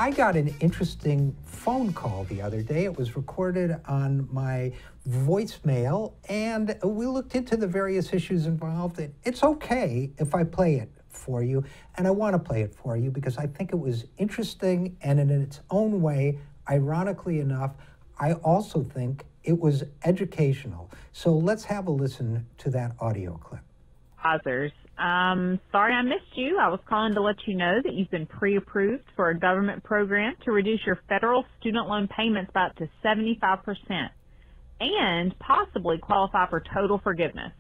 I got an interesting phone call the other day. It was recorded on my voicemail, and we looked into the various issues involved. It's okay if I play it for you, and I want to play it for you because I think it was interesting, and in its own way, ironically enough, I also think it was educational. So let's have a listen to that audio clip. Sorry I missed you. I was calling to let you know that you've been pre-approved for a government program to reduce your federal student loan payments by up to 75% and possibly qualify for total forgiveness.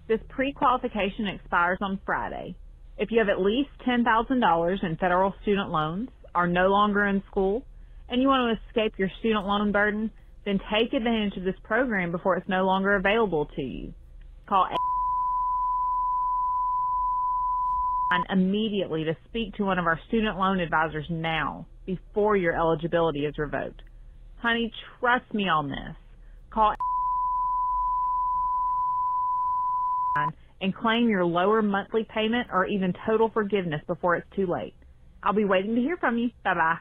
This pre-qualification expires on Friday. If you have at least $10,000 in federal student loans, are no longer in school, and you want to escape your student loan burden, then take advantage of this program before it's no longer available to you. Call immediately to speak to one of our student loan advisors now before your eligibility is revoked. Honey, trust me on this. Call and claim your lower monthly payment or even total forgiveness before it's too late. I'll be waiting to hear from you. Bye-bye.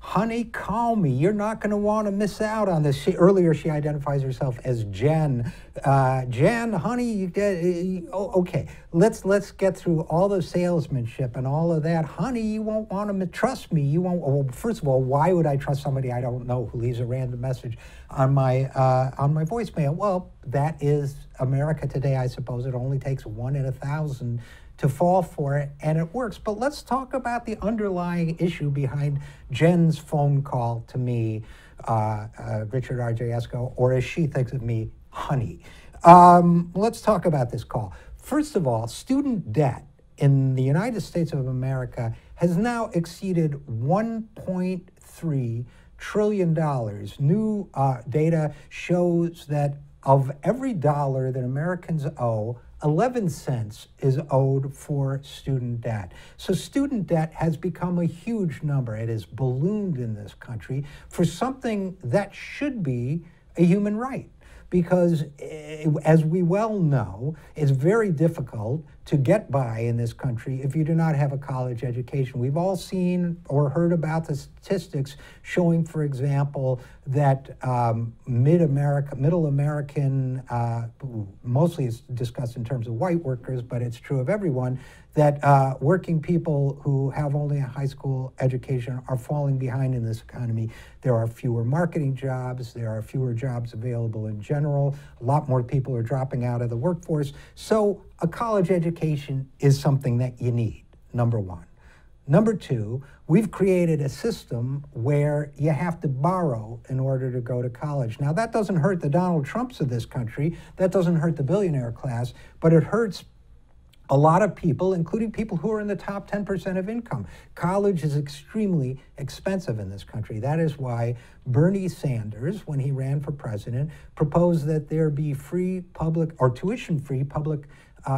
Honey, call me. You're not going to want to miss out on this. Earlier, she identifies herself as Jen. Jen, honey, okay. Let's get through all the salesmanship and all of that. Honey, you won't want to trust me. You won't. Well, first of all, why would I trust somebody I don't know who leaves a random message on my voicemail? Well, that is America today. I suppose it only takes 1 in 1,000 to fall for it, and it works. But let's talk about the underlying issue behind Jen's phone call to me, Richard RJ Eskow, or as she thinks of me, honey. Let's talk about this call. First of all, student debt in the United States of America has now exceeded $1.3 trillion. New data shows that of every dollar that Americans owe, 11 cents is owed for student debt. So student debt has become a huge number. It has ballooned in this country for something that should be a human right. Because as we well know, it's very difficult to get by in this country if you do not have a college education. We've all seen or heard about the statistics showing, for example, that middle American, mostly it's discussed in terms of white workers, but it's true of everyone, that working people who have only a high school education are falling behind in this economy. There are fewer marketing jobs, there are fewer jobs available in general, a lot more people are dropping out of the workforce. So a college education is something that you need, number one. Number two, we've created a system where you have to borrow in order to go to college. Now, that doesn't hurt the Donald Trumps of this country, that doesn't hurt the billionaire class, but it hurts a lot of people, including people who are in the top 10% of income. College is extremely expensive in this country. That is why Bernie Sanders, when he ran for president, proposed that there be free public or tuition-free public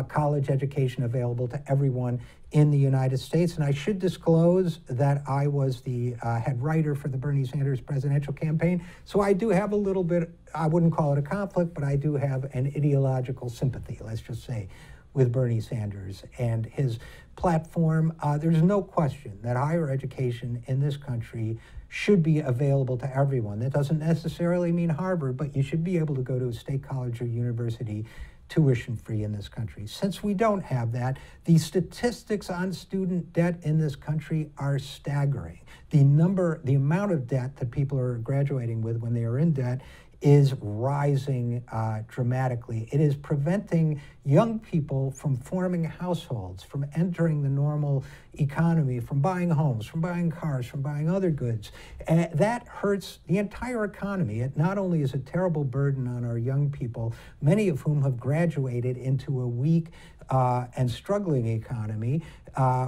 college education available to everyone in the United States. And I should disclose that I was the head writer for the Bernie Sanders presidential campaign. So I do have a little bit, I wouldn't call it a conflict, but I do have an ideological sympathy, let's just say, with Bernie Sanders and his platform. There's no question that higher education in this country should be available to everyone. That doesn't necessarily mean Harvard, but you should be able to go to a state college or university tuition-free in this country. Since we don't have that, the statistics on student debt in this country are staggering. The amount of debt that people are graduating with when they are in debt is rising dramatically. It is preventing young people from forming households, from entering the normal economy, from buying homes, from buying cars, from buying other goods. And that hurts the entire economy. It not only is a terrible burden on our young people, many of whom have graduated into a weak and struggling economy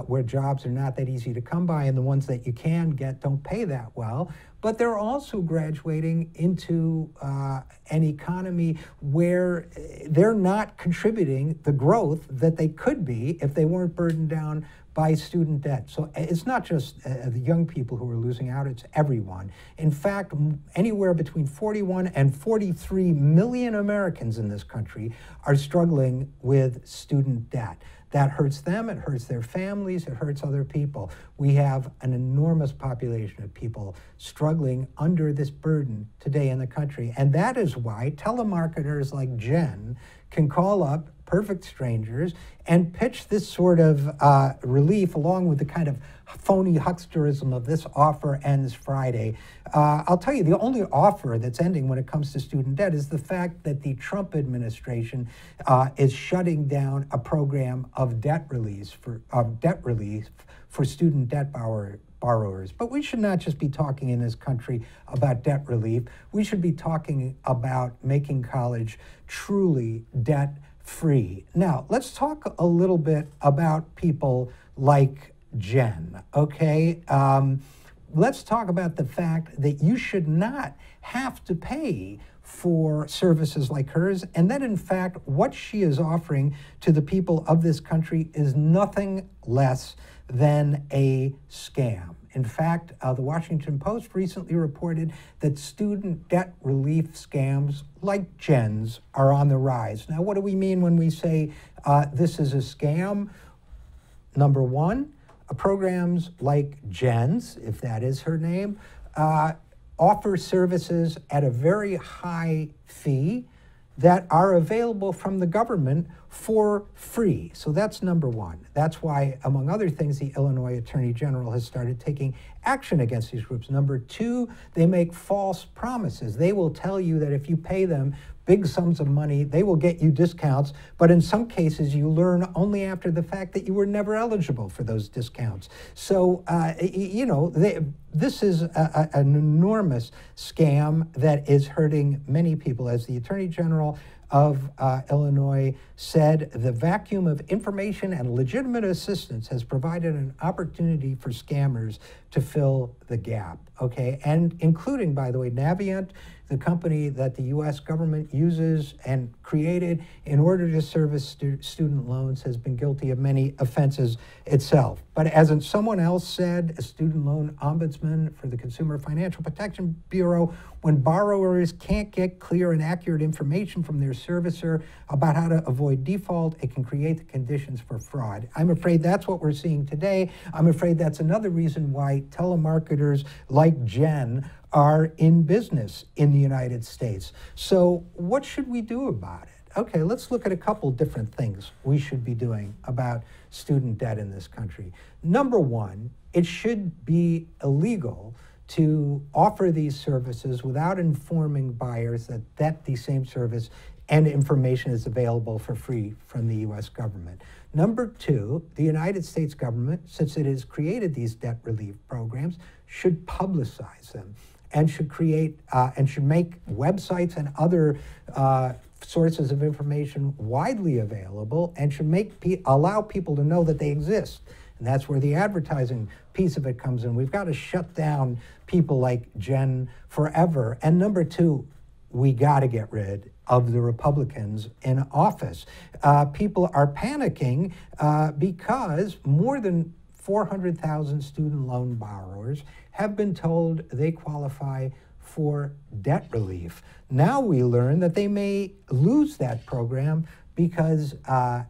where jobs are not that easy to come by, and the ones that you can get don't pay that well. But they're also graduating into an economy where they're not contributing inhibiting the growth that they could be if they weren't burdened down by student debt. So it's not just the young people who are losing out, it's everyone. In fact, anywhere between 41 and 43 million Americans in this country are struggling with student debt. That hurts them, it hurts their families, it hurts other people. We have an enormous population of people struggling under this burden today in the country. And that is why telemarketers like Jen can call up perfect strangers and pitch this sort of relief along with the kind of phony hucksterism of this offer ends Friday. I'll tell you, the only offer that's ending when it comes to student debt is the fact that the Trump administration is shutting down a program of debt relief for student debt borrowers. But we should not just be talking in this country about debt relief. We should be talking about making college truly debt-free. Now, let's talk a little bit about people like Jen, okay? Let's talk about the fact that you should not have to pay for services like hers, and that in fact what she is offering to the people of this country is nothing less than a scam. In fact, the Washington Post recently reported that student debt relief scams like Jen's are on the rise. Now, what do we mean when we say this is a scam? Number one, programs like Jen's, if that is her name, offer services at a very high fee that are available from the government for free. So that's number one. That's why, among other things, the Illinois Attorney General has started taking action against these groups. Number two, they make false promises. They will tell you that if you pay them big sums of money, they will get you discounts, but in some cases you learn only after the fact that you were never eligible for those discounts. So, this is an enormous scam that is hurting many people. As the Attorney General of Illinois said, the vacuum of information and legitimate assistance has provided an opportunity for scammers to fill the gap, okay? And including, by the way, Navient, the company that the U.S. government uses and created in order to service student loans, has been guilty of many offenses itself. But as someone else said, a student loan ombudsman for the Consumer Financial Protection Bureau, when borrowers can't get clear and accurate information from their servicer about how to avoid default, it can create the conditions for fraud. I'm afraid that's what we're seeing today. I'm afraid that's another reason why telemarketers like Jen are in business in the United States. So what should we do about it? Okay, let's look at a couple different things we should be doing about student debt in this country. Number one, it should be illegal to offer these services without informing buyers that the same service and information is available for free from the U.S. government. Number two, the United States government, since it has created these debt relief programs, should publicize them and should create and should make websites and other sources of information widely available, and should allow people to know that they exist. And that's where the advertising piece of it comes in. We've got to shut down people like Jen forever. And number two, we got to get rid of the Republicans in office. People are panicking because more than 400,000 student loan borrowers have been told they qualify for debt relief. Now we learn that they may lose that program because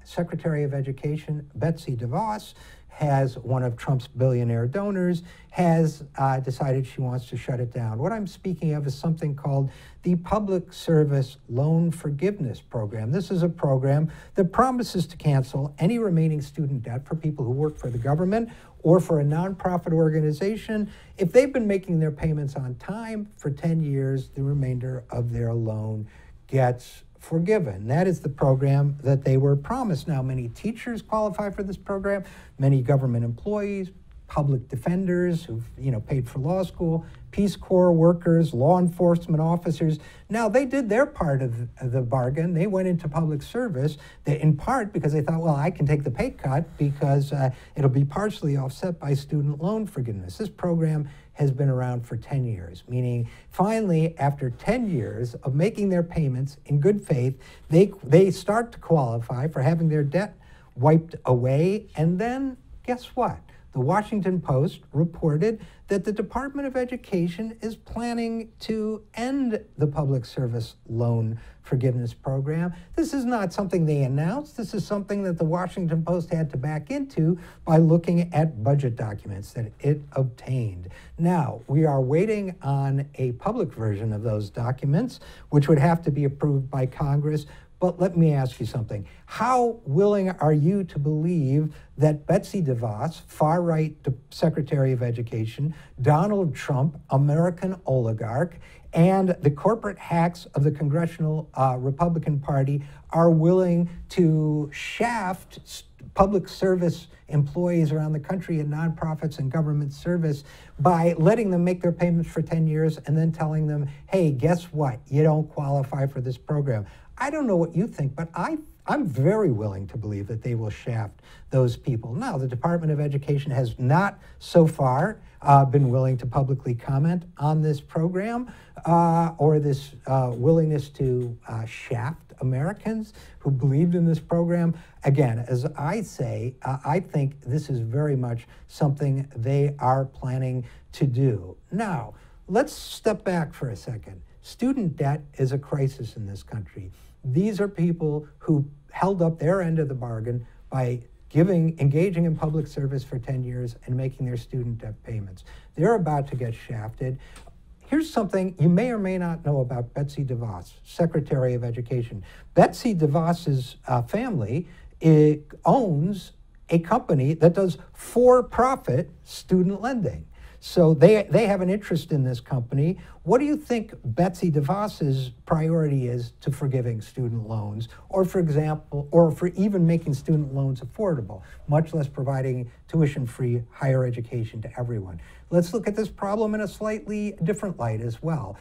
Secretary of Education Betsy DeVos, has one of Trump's billionaire donors, has decided she wants to shut it down. What I'm speaking of is something called the Public Service Loan Forgiveness Program. This is a program that promises to cancel any remaining student debt for people who work for the government or for a nonprofit organization. If they've been making their payments on time for 10 years, the remainder of their loan gets forgiven. That is the program that they were promised. Now, many teachers qualify for this program, many government employees, public defenders who've paid for law school, Peace Corps workers, law enforcement officers. Now, they did their part of the bargain. They went into public service, in part because they thought, well, I can take the pay cut because it'll be partially offset by student loan forgiveness. This program has been around for 10 years, meaning finally, after 10 years of making their payments in good faith, they start to qualify for having their debt wiped away. And then guess what? The Washington Post reported that the Department of Education is planning to end the public service loan forgiveness program. This is not something they announced. This is something that the Washington Post had to back into by looking at budget documents that it obtained. Now, we are waiting on a public version of those documents, which would have to be approved by Congress. But let me ask you something. How willing are you to believe that Betsy DeVos, far-right Secretary of Education, Donald Trump, American oligarch, and the corporate hacks of the Congressional Republican Party are willing to shaft public service employees around the country and nonprofits and government service by letting them make their payments for 10 years and then telling them, hey, guess what? You don't qualify for this program. I don't know what you think, but I'm very willing to believe that they will shaft those people. Now, the Department of Education has not so far been willing to publicly comment on this program or this willingness to shaft Americans who believed in this program. Again, as I say, I think this is very much something they are planning to do. Now, let's step back for a second. Student debt is a crisis in this country. These are people who held up their end of the bargain by engaging in public service for 10 years and making their student debt payments. They're about to get shafted. Here's something you may or may not know about Betsy DeVos, Secretary of Education. Betsy DeVos's family owns a company that does for-profit student lending. So they have an interest in this company. What do you think Betsy DeVos's priority is to forgiving student loans, or for example, or for even making student loans affordable, much less providing tuition-free higher education to everyone? Let's look at this problem in a slightly different light as well.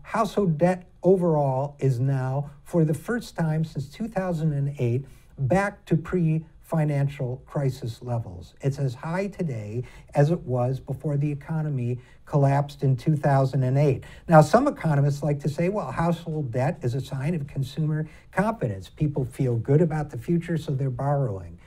Household debt overall is now, for the first time since 2008, back to pre-financial crisis levels. It's as high today as it was before the economy collapsed in 2008. Now, some economists like to say, well, household debt is a sign of consumer confidence. People feel good about the future, so they're borrowing.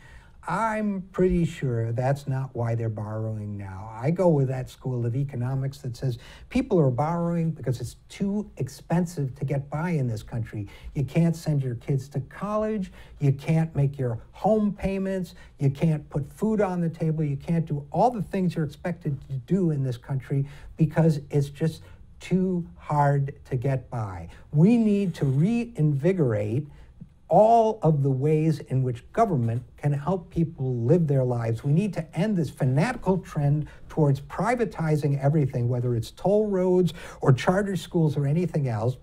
I'm pretty sure that's not why they're borrowing now. I go with that school of economics that says people are borrowing because it's too expensive to get by in this country. You can't send your kids to college. You can't make your home payments. You can't put food on the table. You can't do all the things you're expected to do in this country because it's just too hard to get by. We need to reinvigorate all of the ways in which government can help people live their lives. We need to end this fanatical trend towards privatizing everything, whether it's toll roads or charter schools or anything else.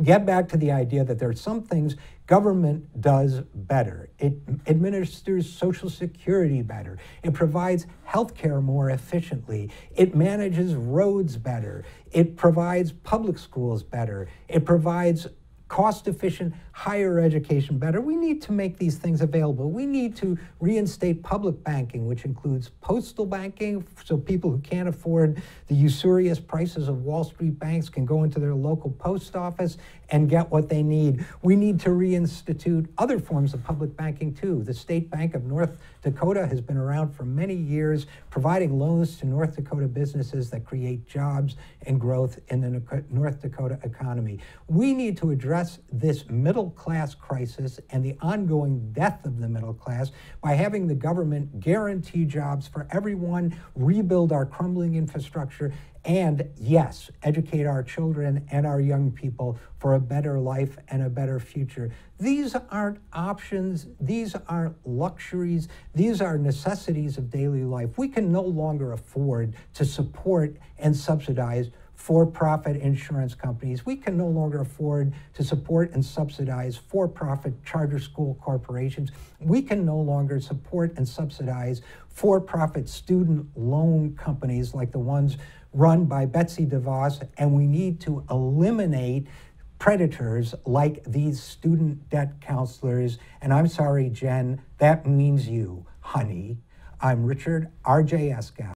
Get back to the idea that there are some things government does better. It administers Social Security better. It provides health care more efficiently. It manages roads better. It provides public schools better. It provides cost-efficient higher education better. We need to make these things available. We need to reinstate public banking, which includes postal banking, so people who can't afford the usurious prices of Wall Street banks can go into their local post office and get what they need. We need to reinstitute other forms of public banking too. The State Bank of North Dakota has been around for many years, providing loans to North Dakota businesses that create jobs and growth in the North Dakota economy. We need to address this middle-class crisis and the ongoing death of the middle class by having the government guarantee jobs for everyone, rebuild our crumbling infrastructure, and yes, educate our children and our young people for a better life and a better future. These aren't options. These aren't luxuries. These are necessities of daily life. We can no longer afford to support and subsidize for-profit insurance companies. We can no longer afford to support and subsidize for-profit charter school corporations. We can no longer support and subsidize for-profit student loan companies like the ones run by Betsy DeVos, and we need to eliminate predators like these student debt counselors. And I'm sorry, Jen, that means you, honey. I'm Richard RJ Eskow.